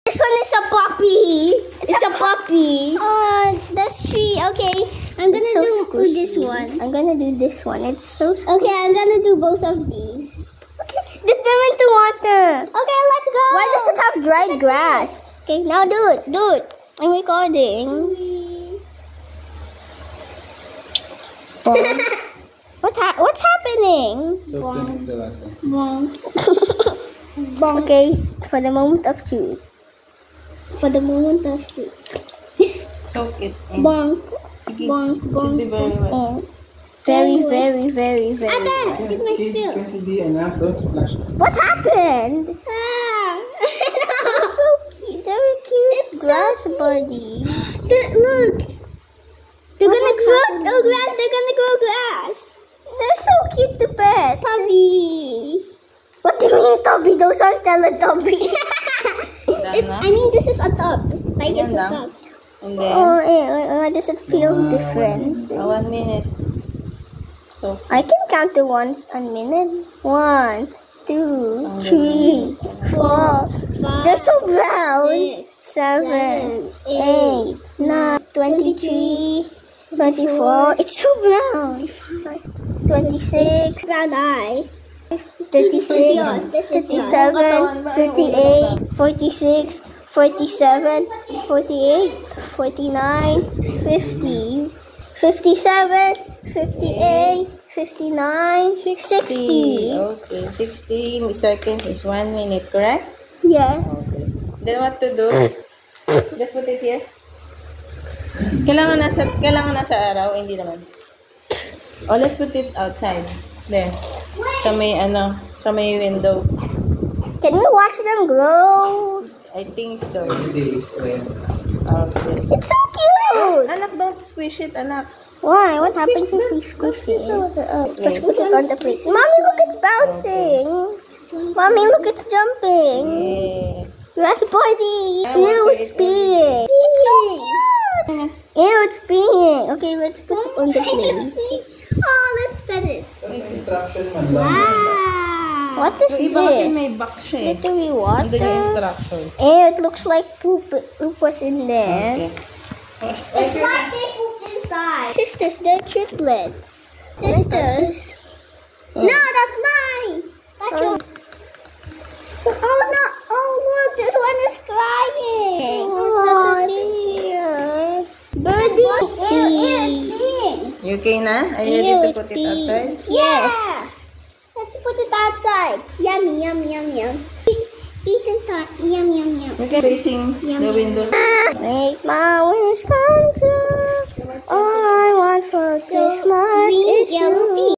This one is a puppy. It's a puppy. Oh, that's tree. Okay, I'm gonna do this one. I'm gonna do this one. It's so squishy. Okay, I'm gonna do both of these. Okay, dip them into water. Okay, let's go. Why does it have dried grass? Okay, now do it. Do it. I'm recording. What's happening? Soaking the water. Bonk. Bonk. Okay, for the moment of truth. For the moment of truth. Soak it in. Bonk. Sige. Bonk. Bonk. Should be very wet. And very, very, very, very. Okay, wet. It's my spill. kasi di enough. Don't splash. What happened? They're so cute. They're cute. It's grass buddy. Look. They're gonna grow. Oh, grass. They're gonna grow grass. They're so cute to pet. Tubby. What do you mean, Tubby? Those are Teletubbies. I mean, this is a tub. Like it's a tub. And then, why does it feel different? 1 minute. So, I can count to one a minute. 1, 2, 3, 4. They're so brown. 7, 8, 9, 23, 24. It's so brown. 26. Brown eye. 36, 37, 38, 46, 47, 48, 49, 50, 57, 58, 59, 60. Okay, 60 seconds is 1 minute, correct? Yeah. Okay. Then what to do? Just put it here. Kailangan nasa araw, hindi naman. Oh, let's put it outside. There. Sa may window. Can we watch them grow? I think so. It's so Oh, cute. anak, don't squish it, anak. Why? What happens if we squish it? Let's put it on the plate. Mommy, look, it's bouncing. Mommy, look, it's jumping. Yeah. Grass body. I want Ew, to it's eat peeing. It's so cute. Ew, it's peeing. Okay, let's put it on the plate. Oh, let's pet it. Wow. What is Yung iba kasi this? may box siya eh. Glittery water. Nandun yung instruction. Ew, it looks like poop. Poop was in there. Okay. It's like they poop inside. Sisters, they're triplets. Sisters. No, that's mine. That's yours. Oh no! Oh look, this one is crying. Oh dear. Birdie. You okay na? Are you ready to put it outside? Yes. Let's put it outside. Yummy, yum, yum, yum. Eat and talk. Yum, yum, yum. You can facing the windows. Make my wish come